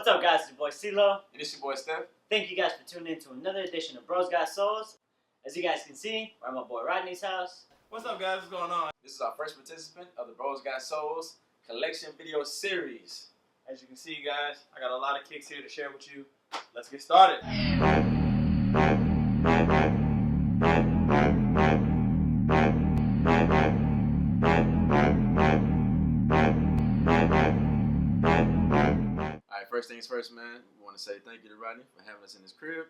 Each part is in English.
What's up, guys? It's your boy CeeLo. And it's your boy Steph. Thank you guys for tuning in to another edition of Bros Got Souls. As you guys can see, we're at my boy Rodney's house. What's up, guys? What's going on? This is our first participant of the BrosGotSoles collection video series. As you can see, guys, I got a lot of kicks here to share with you. Let's get started. Alright, first things first, man. We want to say thank you to Rodney for having us in his crib.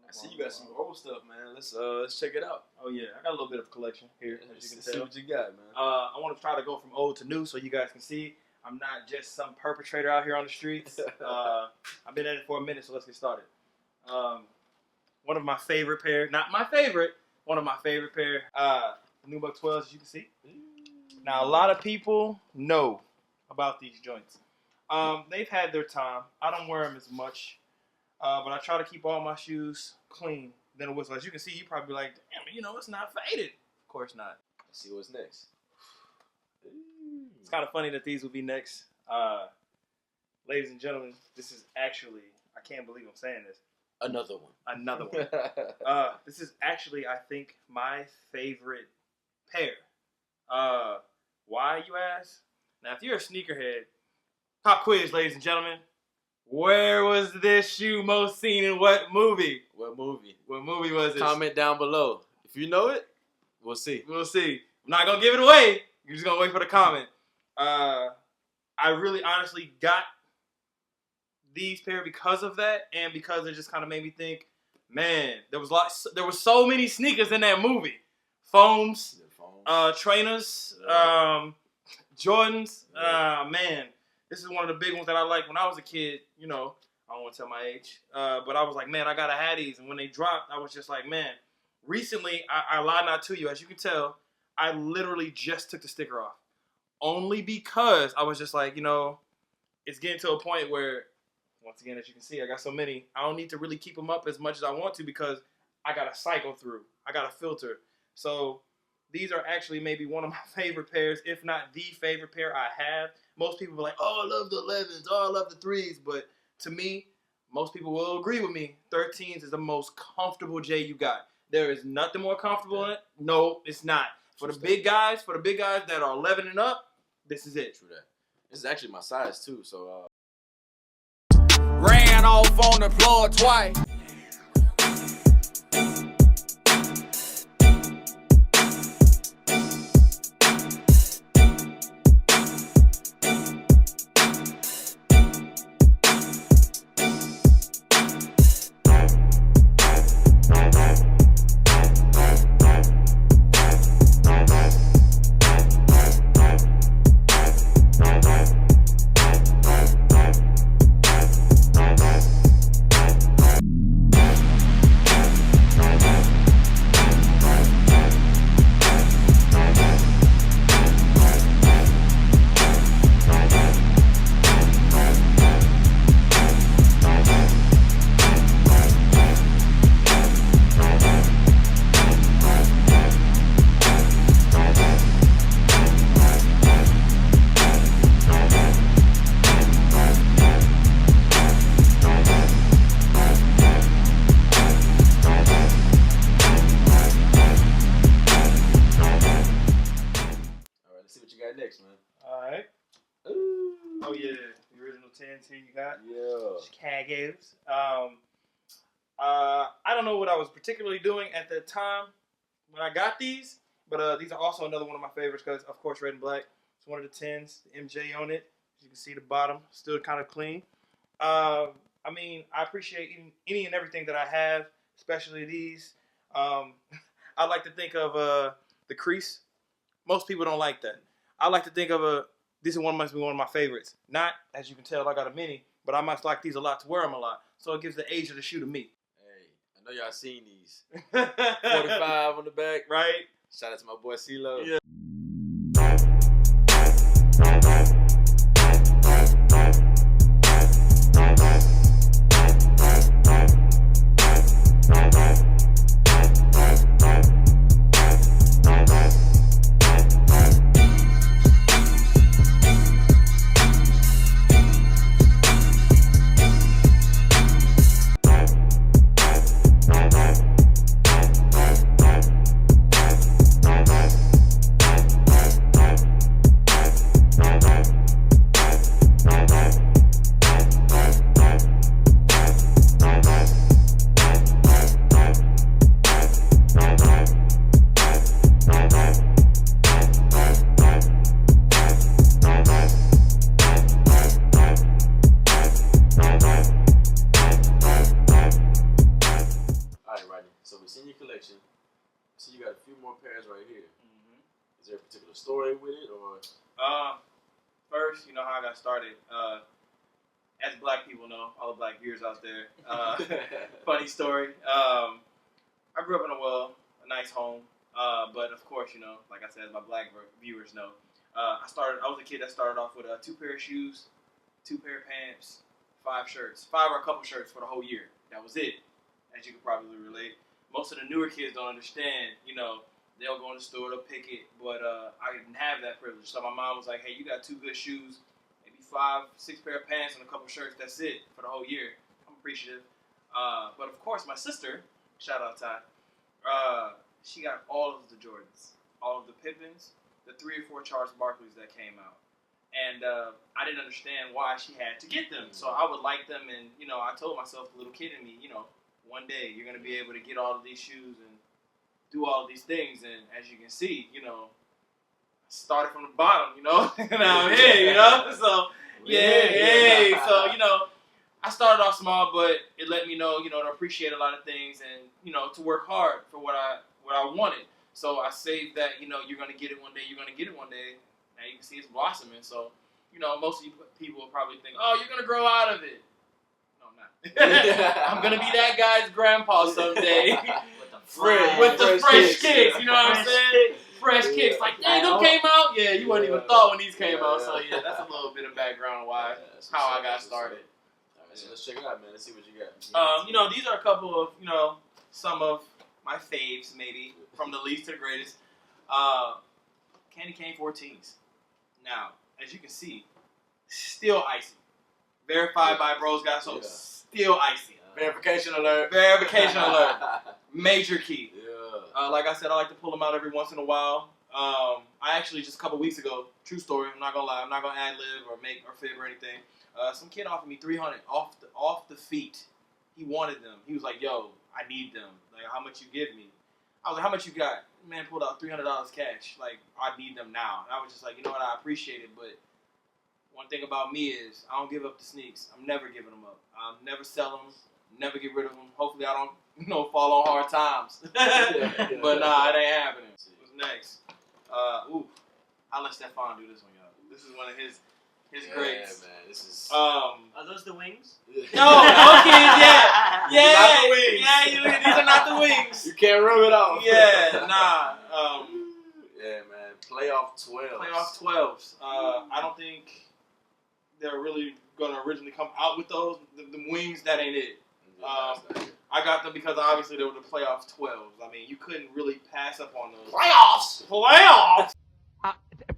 I see you got some old stuff, man. Let's check it out. Oh yeah, I got a little bit of collection here, as you can tell. See what you got, man. I want to try to go from old to new, so you guys can see I'm not just some perpetrator out here on the streets. I've been at it for a minute, so let's get started. One of my favorite pair, not my favorite, one of my favorite pair, new Buck 12s, as you can see. Now, a lot of people know about these joints. They've had their time. I don't wear them as much, but I try to keep all my shoes clean. Then a whistle. As you can see, you probably be like, damn, you know, it's not faded. Of course not. Let's see what's next. It's kind of funny that these will be next. Ladies and gentlemen, this is actually, I can't believe I'm saying this. Another one. Another one. This is actually, I think, my favorite pair. Why, you ask? Now, if you're a sneakerhead, pop quiz, ladies and gentlemen. Where was this shoe most seen in what movie? What movie? What movie was it? Comment down below. If you know it, we'll see. We'll see. I'm not going to give it away. You're just going to wait for the comment. I really honestly got these pair because of that, and because it just kind of made me think, man, there was so many sneakers in that movie. Foams, trainers, Jordans. Man, this is one of the big ones that I liked when I was a kid. You know, I don't want to tell my age, but I was like, man, I gotta have these. And when they dropped, I was just like, man. Recently, I lied not to you. As you can tell, I literally just took the sticker off, only because I was just like, you know, it's getting to a point where, once again, as you can see, I got so many. I don't need to really keep them up as much as I want to because I got to cycle through. I got to filter. So these are actually maybe one of my favorite pairs, if not the favorite pair I have. Most people are like, oh, I love the 11s. Oh, I love the 3s. But to me, most people will agree with me. 13s is the most comfortable J you got. There is nothing more comfortable in it. No, it's not. For the big guys, that are 11 and up, this is it. True that. This is actually my size too, so ran off on the floor twice. next, man. Alright. Oh yeah, the original 10s here you got. Yeah. Chicago's. I don't know what I was particularly doing at the time when I got these, but these are also another one of my favorites because, of course, red and black. It's one of the 10s, the MJ on it. As you can see, the bottom still kind of clean. I mean, I appreciate any and everything that I have, especially these. I like to think of the crease. Most people don't like that. I like to think of this is must be one of my favorites. Not, as you can tell, I got a mini, but I must like these a lot to wear them a lot. So it gives the age of the shoe to me. Hey, I know y'all seen these. 45 on the back. Right? Shout out to my boy CeeLo. Yeah. story with it, or? First, you know how I got started. As black people know, all the black viewers out there. Funny story. I grew up in a nice home. But of course, you know, like I said, as my black viewers know, I was a kid that started off with 2 pair of shoes, 2 pair of pants, 5 shirts, 5 or a couple shirts for the whole year. That was it, as you could probably relate. Most of the newer kids don't understand, you know, they'll go in the store, they'll pick it, but I didn't have that privilege. So my mom was like, hey, you got 2 good shoes, maybe 5, 6 pair of pants and a couple shirts, that's it for the whole year. I'm appreciative. But of course, my sister, shout out Ty, she got all of the Jordans, all of the Pippins, the 3 or 4 Charles Barkleys that came out. And I didn't understand why she had to get them. So I would like them, and, you know, I told myself, the little kid in me, you know, one day you're going to be able to get all of these shoes and do all of these things. And as you can see, you know, I started from the bottom, you know, and I'm here, you know. So, yeah. So, you know, I started off small, but it let me know, you know, to appreciate a lot of things and, you know, to work hard for what I wanted. So I saved that, you know, you're going to get it one day, you're going to get it one day. Now you can see it's blossoming. So, you know, most of you people will probably think, oh, you're going to grow out of it. No, I'm not. I'm going to be that guy's grandpa someday. with the fresh kicks, you know what I'm saying? Fresh kicks. Like, dang, them came out? Yeah, you wouldn't even thought when these came out. So, yeah, that's a little bit of background why, how I got started. So let's check it out, man. Let's see what you got. You know, these are a couple of, you know, some of my faves, maybe, from the least to the greatest. Candy cane 14s. Now, as you can see, still icy. Verified by BrosGotSoles. Still icy. Verification alert. Verification alert. Major key. Yeah. Like I said, I like to pull them out every once in a while. I actually, just a couple weeks ago, true story, I'm not going to lie, I'm not going to ad-lib or make or fib or anything. Some kid offered me $300 off the feet. He wanted them. He was like, yo, I need them. Like, how much you give me? I was like, how much you got? Man pulled out $300 cash. Like, I need them now. And I was just like, you know what, I appreciate it, but one thing about me is I don't give up the sneaks. I'm never giving them up. I'll never sell them, never get rid of them. Hopefully I don't, you know, fall on hard times. But nah, it ain't happening. What's next? I'll let Stefan do this one, y'all. This is one of his greats. Yeah, man, this is. Are those the wings? No, kids, yeah. Not the wings. Yeah, these are not the wings. You can't rub it off. Yeah, nah. Yeah, man. Playoff 12s. Playoff 12s. I don't think they're really gonna originally come out with those. The wings, that ain't it. I got them because obviously they were the playoff 12s. I mean, you couldn't really pass up on those. Playoffs.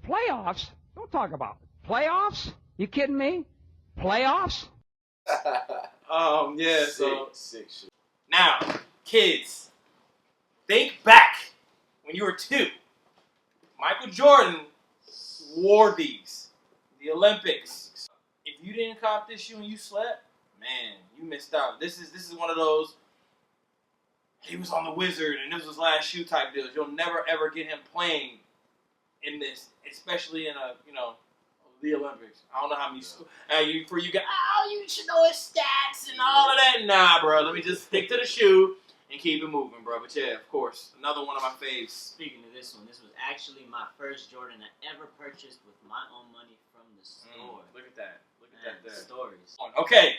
Playoffs? Don't talk about it. Playoffs? You kidding me? Playoffs? Yeah. So Six. now, kids, think back when you were 2. Michael Jordan wore these. The Olympics. If you didn't cop this shoe and you slept, man, you missed out. This is one of those, he was on the Wizard and this was his last shoe type deals. You'll never ever get him playing in this, especially in the Olympics. I don't know how many you got, you should know his stats and all of that. Nah, bro. Let me just stick to the shoe and keep it moving, bro. But yeah, of course, another one of my faves. Speaking of this one, this was actually my first Jordan I ever purchased with my own money from the store. Look at that. Look at that there. Stories. Okay.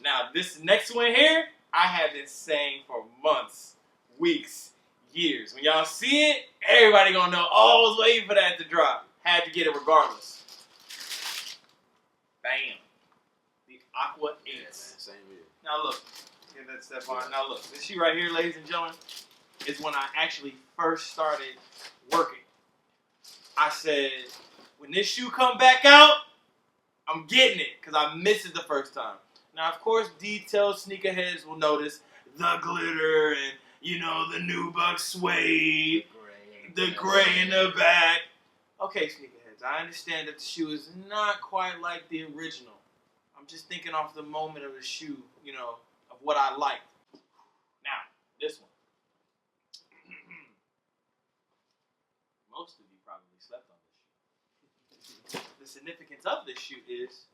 Now, this next one here, I have been saying for months, weeks, years. When y'all see it, everybody gonna know, I was waiting for that to drop. Had to get it regardless. Bam. The Aqua 8s. Yeah, man, same here. Now look. Give that step on. Now look. This shoe right here, ladies and gentlemen, is when I actually first started working. I said, when this shoe come back out, I'm getting it. Because I missed it the first time. Now, of course, detailed sneakerheads will notice the glitter and, you know, the nubuck suede, the gray in the back. Okay, sneakerheads, I understand that the shoe is not quite like the original. I'm just thinking off the moment of the shoe, you know, of what I liked. Now, this one. Most of you probably slept on this shoe. The significance of this shoe is,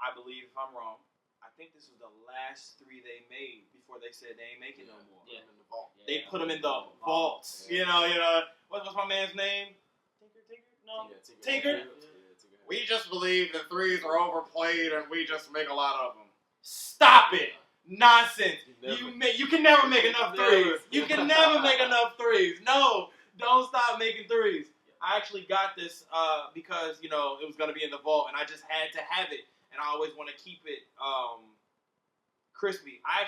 I believe, if I'm wrong, I think this was the last 3 they made before they said they ain't making no more. Yeah. In the vault. They put them in the vaults. Yeah. You know. What's my man's name? No. Tinker? We just believe that threes are overplayed and we just make a lot of them. Stop it! Nonsense. Never. You can never make enough Never. threes. You can never make enough threes. No, don't stop making threes. I actually got this because it was gonna be in the vault, and I just had to have it, and I always want to keep it crispy. I've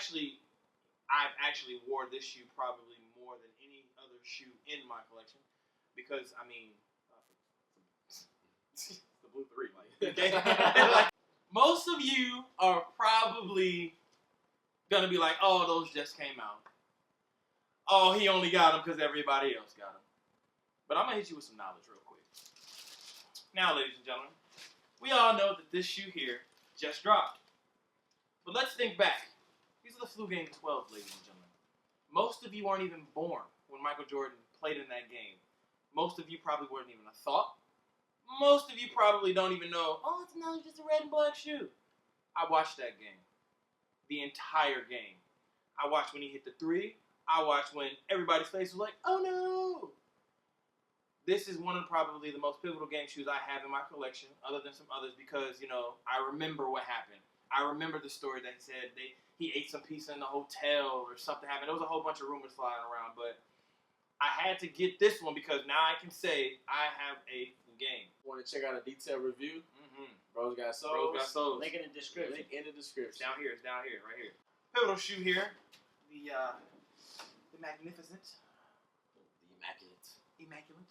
actually wore this shoe probably more than any other shoe in my collection because the blue 3, like most of you are probably gonna be like, oh, those just came out. Oh, he only got them because everybody else got them. But I'm gonna hit you with some knowledge real quick. Now, ladies and gentlemen, we all know that this shoe here just dropped. But let's think back. These are the Flu Game 12, ladies and gentlemen. Most of you weren't even born when Michael Jordan played in that game. Most of you probably weren't even a thought. Most of you probably don't even know, oh, it's not just a red and black shoe. I watched that game. The entire game. I watched when he hit the 3. I watched when everybody's face was like, oh no! This is one of probably the most pivotal game shoes I have in my collection, other than some others, because, I remember what happened. I remember the story that he said he ate some pizza in the hotel or something happened. There was a whole bunch of rumors flying around, but I had to get this one because now I can say I have a game. Want to check out a detailed review? Mm-hmm. Bros Got Soles. BrosGotSoles. Link in the description. Link in the description. It's down here, right here. Pivotal shoe here. The magnificent. Immaculate.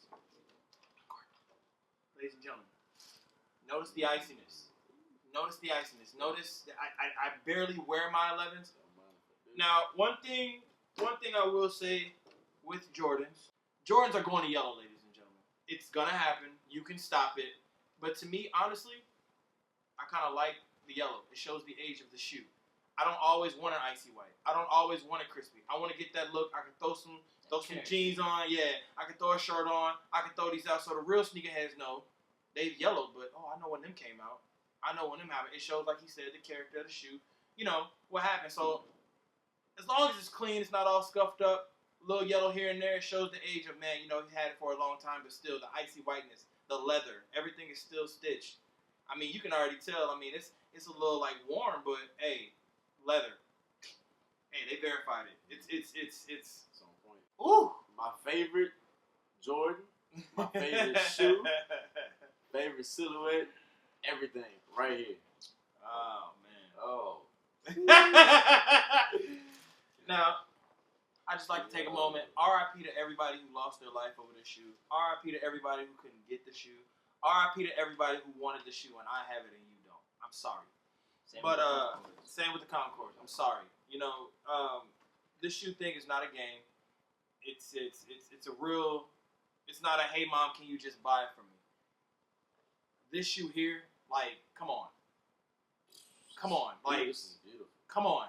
Ladies and gentlemen, notice the iciness. Notice that I barely wear my 11s. Now, one thing I will say with Jordans are going to yellow, ladies and gentlemen. It's going to happen. You can stop it. But to me, honestly, I kind of like the yellow. It shows the age of the shoe. I don't always want an icy white. I don't always want it crispy. I want to get that look. I can throw some jeans on. Yeah, I can throw a shirt on. I can throw these out so the real sneakerheads know they've yellowed. But, I know when them came out. I know when them happened. It shows, like he said, the character of the shoe. What happened. So, as long as it's clean, it's not all scuffed up, a little yellow here and there, it shows the age of man. He's had it for a long time, but still, the icy whiteness, the leather, everything is still stitched. You can already tell. It's a little, worn, but, hey, leather. Hey, they verified it. It's on point. Ooh! My favorite Jordan, my favorite shoe, favorite silhouette, everything right here. Oh, man. Oh. Now, I just like to take a moment. RIP to everybody who lost their life over this shoe. RIP to everybody who couldn't get the shoe. RIP to everybody who wanted the shoe and I have it and you don't. I'm sorry. Same with the Concord. I'm sorry. This shoe thing is not a game. It's a real. It's not a hey mom, can you just buy it for me? This shoe here, come on, this is beautiful. come on,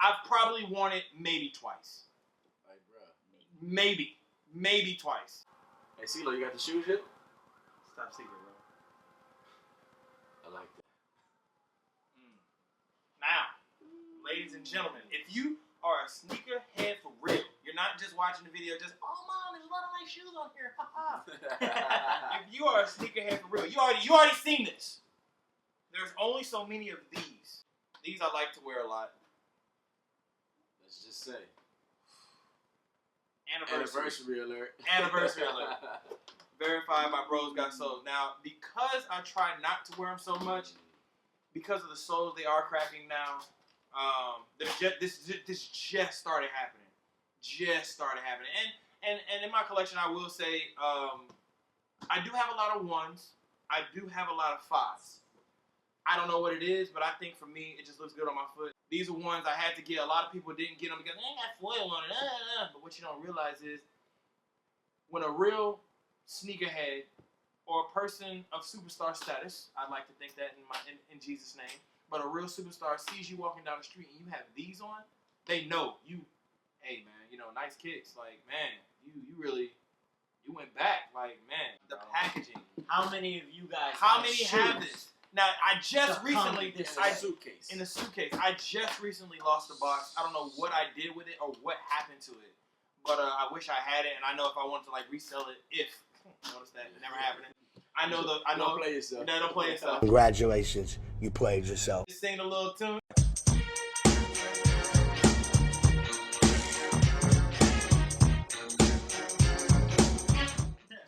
I've probably worn it maybe twice. Bruh. Maybe twice. Hey, CeeLo, you got the shoes yet? Stop secret, bro. I like that. Now, ladies and gentlemen, if you are a sneaker head for real, you're not just watching the video, just, oh, mom, there's a lot of nice shoes on here. If you are a sneaker head for real, you already seen this. There's only so many of these. These I like to wear a lot. Let's just say. Anniversary alert. Anniversary alert. Verified by BrosGotSoles. Now, because I try not to wear them so much, because of the soles they are cracking now, this just started happening. And in my collection, I will say, I do have a lot of 1s. I do have a lot of 5s. I don't know what it is, but I think for me, it just looks good on my foot. These are ones I had to get. A lot of people didn't get them because they ain't got foil on it. But what you don't realize is, when a real sneakerhead or a person of superstar status, I'd like to think that in Jesus' name, but a real superstar sees you walking down the street and you have these on, they know you. Hey man, nice kicks. Man, you went back. The packaging. How many of you guys? How many have this? Now, I just recently in a suitcase. In a suitcase. I just recently lost the box. I don't know what I did with it or what happened to it, but I wish I had it, and I know if I wanted to resell it, if Notice that never happening. I know. Don't play yourself. No, don't play yourself. Congratulations, you played yourself. Just sing a little tune.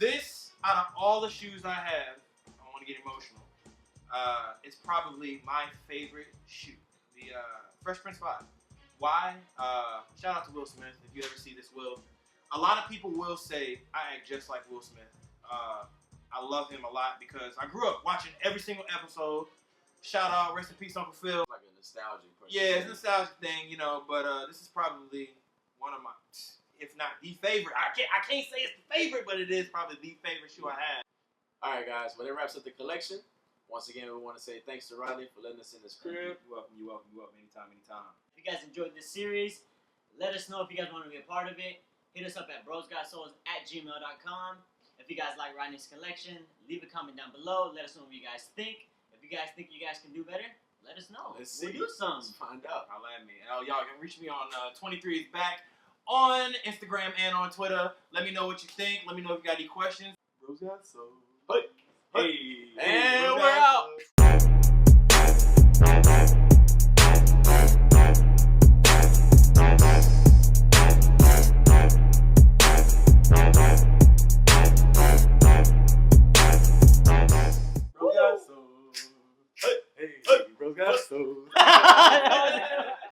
This, out of all the shoes I have, I don't want to get emotional. It's probably my favorite shoe. The Fresh Prince 5. Why? Shout out to Will Smith. If you ever see this, Will. A lot of people will say I act just like Will Smith. I love him a lot because I grew up watching every single episode. Shout out, rest in peace, Uncle Phil. Like a nostalgic person. Yeah, it's a nostalgic thing, you know. But this is probably one of my, if not the favorite. I can't say it's the favorite, but it is probably the favorite shoe I have. All right, guys. Well, that wraps up the collection. Once again, we want to say thanks to Rodney for letting us in his crib. You're welcome. Anytime. If you guys enjoyed this series, let us know if you guys want to be a part of it. Hit us up at BrosGotSoles@gmail.com. If you guys like Rodney's collection, leave a comment down below. Let us know what you guys think. If you guys think you guys can do better, let us know. Let's We'll see. do some. Let's find out. Holla at me. Y'all can reach me on 23 is back on Instagram and on Twitter. Let me know what you think. Let me know if you got any questions. Hey. Hey. And Bros we're Got out. Soles.